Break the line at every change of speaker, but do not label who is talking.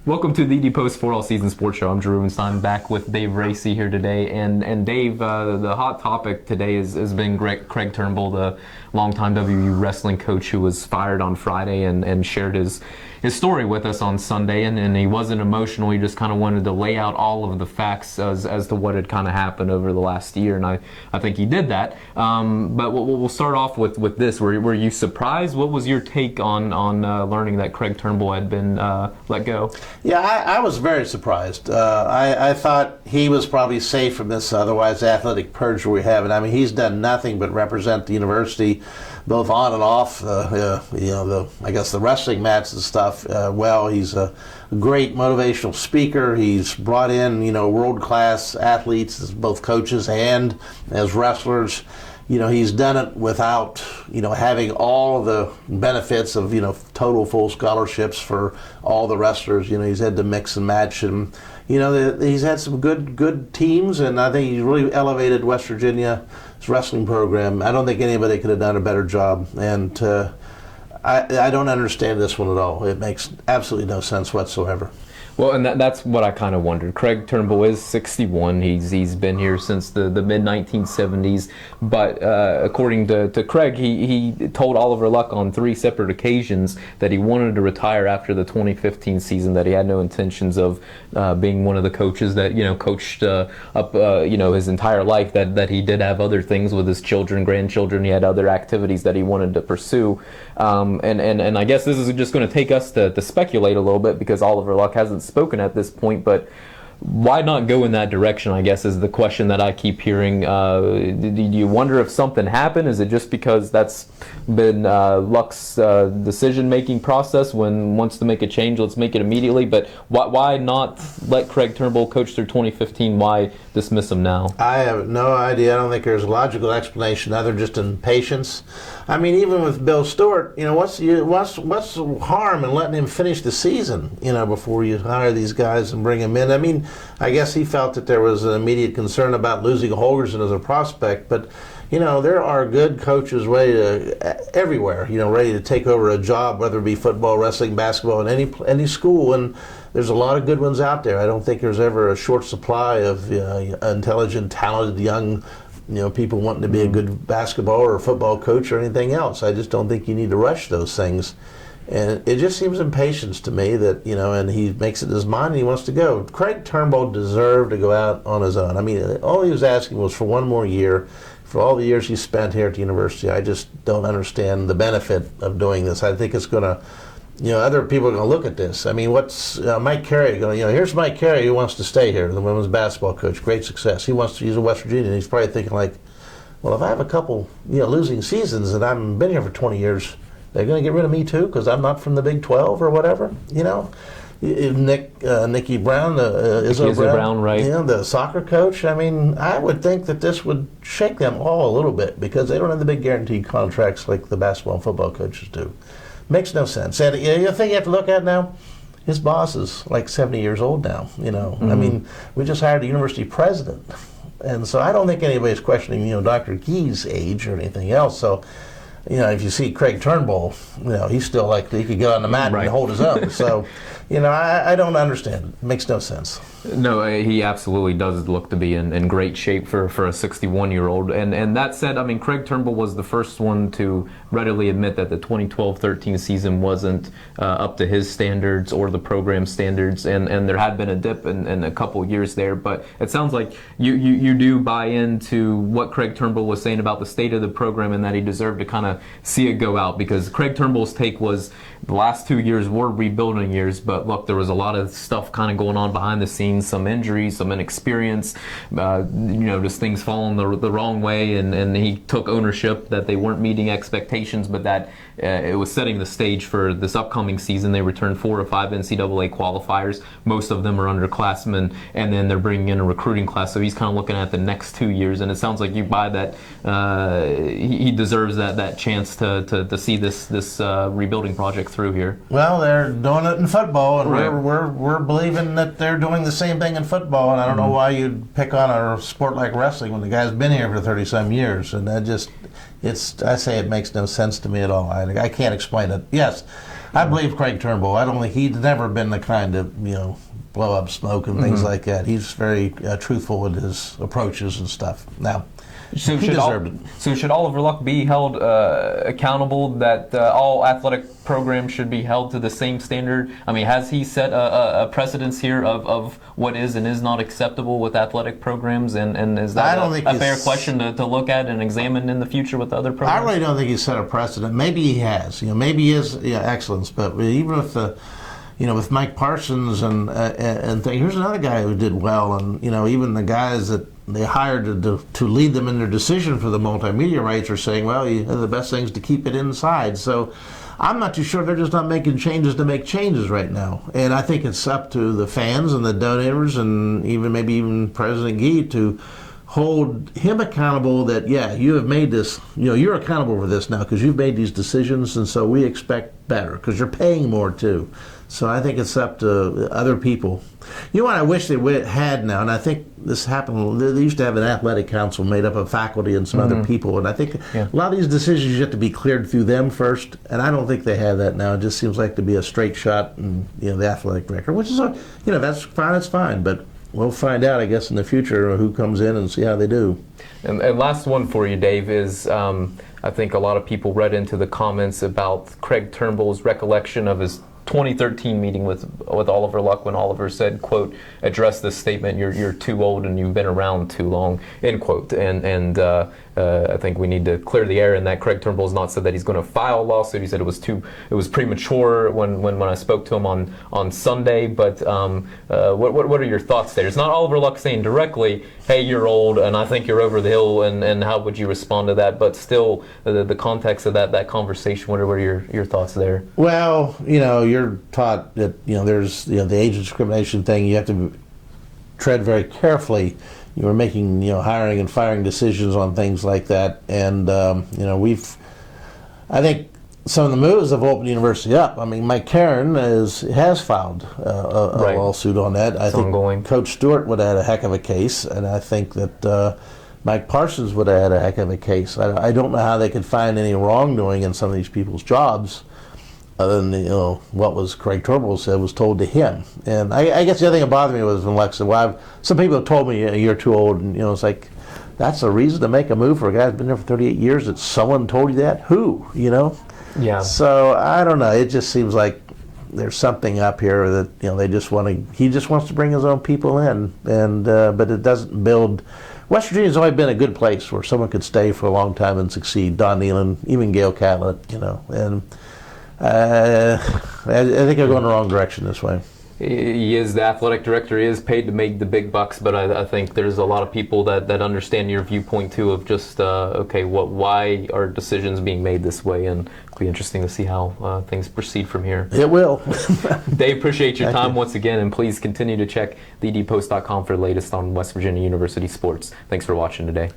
Welcome to the Post for All Season Sports Show. I'm Rubenstein, back with Dave Raese here today. And Dave, the hot topic today has been Craig Turnbull, the longtime WWE wrestling coach who was fired on Friday and shared his story with us on Sunday. And he wasn't emotional. He just kind of wanted to lay out all of the facts as to what had kind of happened over the last year. And I think he did that. But we'll start off with this. Were you surprised? What was your take on learning that Craig Turnbull had been let go?
Yeah, I was very surprised. I thought he was probably safe from this otherwise athletic purge we have. And I mean, he's done nothing but represent the university, both on and off, I guess the wrestling mats and stuff. Well, he's a great motivational speaker. He's brought in, world-class athletes as both coaches and as wrestlers. He's done it without, having all the benefits of, total full scholarships for all the wrestlers. He's had to mix and match, and, he's had some good teams, and I think he's really elevated West Virginia's wrestling program. I don't think anybody could have done a better job, and I don't understand this one at all. It makes absolutely no sense whatsoever.
Well, and that's what I kind of wondered. Craig Turnbull is 61. He's been here since the mid-1970s. But according to Craig, he told Oliver Luck on 3 separate occasions that he wanted to retire after the 2015 season, that he had no intentions of being one of the coaches that, coached up, his entire life, that he did have other things with his children, grandchildren. He had other activities that he wanted to pursue. And I guess this is just going to take us to speculate a little bit, because Oliver Luck hasn't spoken at this point, but why not go in that direction, I guess, is the question that I keep hearing. Do you wonder if something happened? Is it just because that's been Luck's decision-making process? When wants to make a change, let's make it immediately. But why not let Craig Turnbull coach through 2015? Why dismiss him now?
I have no idea. I don't think there's a logical explanation other than just impatience. I mean, even with Bill Stewart, what's the harm in letting him finish the season, before you hire these guys and bring them in? I mean, I guess he felt that there was an immediate concern about losing Holgerson as a prospect, but there are good coaches everywhere, ready to take over a job, whether it be football, wrestling, basketball, in any school, and there's a lot of good ones out there. I don't think there's ever a short supply of intelligent, talented, young people wanting to be a good basketball or football coach or anything else. I just don't think you need to rush those things. And it just seems impatience to me that, and he makes it his mind and he wants to go. Craig Turnbull deserved to go out on his own. I mean, all he was asking was for one more year. For all the years he spent here at the university, I just don't understand the benefit of doing this. I think it's going to, other people are going to look at this. I mean, what's Mike Carey going to, here's Mike Carey who wants to stay here, the women's basketball coach, great success. He's a West Virginian, and he's probably thinking like, well, if I have a couple, losing seasons and I've been here for 20 years, they're going to get rid of me too because I'm not from the Big 12 or whatever, Nikki Brown, Izzo Brown,
right?
The soccer coach. I mean, I would think that this would shake them all a little bit because they don't have the big guaranteed contracts like the basketball and football coaches do. Makes no sense. And the thing you have to look at now, his boss is like 70 years old now. I mean, we just hired a university president, and so I don't think anybody's questioning Dr. Gee's age or anything else. So. If you see Craig Turnbull, he's still like he could get on the mat and hold his own. So, I don't understand it. It makes no sense.
No, he absolutely does look to be in great shape for a 61-year-old. And that said, I mean, Craig Turnbull was the first one to readily admit that the 2012-13 season wasn't up to his standards or the program standards, and there had been a dip in a couple years there. But it sounds like you do buy into what Craig Turnbull was saying about the state of the program and that he deserved to kind of see it go out, because Craig Turnbull's take was the last 2 years were rebuilding years, but look, there was a lot of stuff kind of going on behind the scenes, some injuries, some inexperience, just things falling the wrong way, and he took ownership that they weren't meeting expectations, but that it was setting the stage for this upcoming season. They returned 4 or 5 NCAA qualifiers. Most of them are underclassmen, and then they're bringing in a recruiting class, so he's kind of looking at the next 2 years, and it sounds like you buy that he deserves that chance to see this rebuilding project through here.
Well, they're doing it in football. football, and
Right.
we're believing that they're doing the same thing in football, and I don't know why you'd pick on a sport like wrestling when the guy's been here for 30-some years, and that just, I say it makes no sense to me at all. I can't explain it. Yes, I believe Craig Turnbull. I don't think he's never been the kind to, blow up smoke and things like that. He's very truthful with his approaches and stuff. Now,
So
he
should,
deserved it.
so should Oliver Luck be held accountable, that all athletic programs should be held to the same standard? I mean, has he set a precedence here of what is and is not acceptable with athletic programs? And is that a fair question to look at and examine in the future with other programs?
I really don't think he's set a precedent. Maybe he has. Maybe he is excellence. But even with with Mike Parsons and here's another guy who did well, and even the guys that they hired to lead them in their decision for the multimedia rights are saying, well, the best thing is to keep it inside. So I'm not too sure. They're just not making changes to make changes right now. And I think it's up to the fans and the donors and maybe even President Gee to hold him accountable that, you have made this, you're accountable for this now because you've made these decisions, and so we expect better because you're paying more too. So I think it's up to other people. What I wish they had now, and I think this happened, they used to have an athletic council made up of faculty and some other people, and I think a lot of these decisions have to be cleared through them first, and I don't think they have that now. It just seems like to be a straight shot in the athletic director, which is, that's fine, it's fine, but we'll find out, I guess, in the future who comes in and see how they do.
And last one for you, Dave, is I think a lot of people read into the comments about Craig Turnbull's recollection of his 2013 meeting with Oliver Luck when Oliver said, quote, address this statement, you're too old and you've been around too long, end quote. And I think we need to clear the air in that. Craig Turnbull has not said that he's going to file a lawsuit. He said it was premature when I spoke to him on Sunday. But what are your thoughts there? It's not Oliver Luck saying directly, hey, you're old and I think you're over the hill, and how would you respond to that? But still, the context of that conversation, what are your thoughts there?
Well, you're taught that there's the age discrimination thing. You have to tread very carefully. You're making hiring and firing decisions on things like that, and I think some of the moves have opened the university up. I mean, Mike Karen has filed a lawsuit on that. I think
ongoing.
Coach Stewart would have had a heck of a case, and I think that Mike Parsons would have had a heck of a case. I don't know how they could find any wrongdoing in some of these people's jobs, other than what was Craig Turnbull said was told to him. And I guess the other thing that bothered me was when Lex said, some people have told me you're too old, and it's like, that's a reason to make a move for a guy who's been there for 38 years that someone told you that? Who?
Yeah.
So I don't know. It just seems like there's something up here that they just he just wants to bring his own people in, and but it doesn't build. West Virginia's always been a good place where someone could stay for a long time and succeed. Don Nealon, even Gail Catlett, and I think they're going the wrong direction this way.
He is the athletic director. He is paid to make the big bucks, but I think there's a lot of people that understand your viewpoint too of just why are decisions being made this way, and it'll be interesting to see how things proceed from here.
It will.
Dave, appreciate your
Thank
time
you.
once again, and please continue to check thedpost.com for the latest on West Virginia University sports. Thanks for watching today.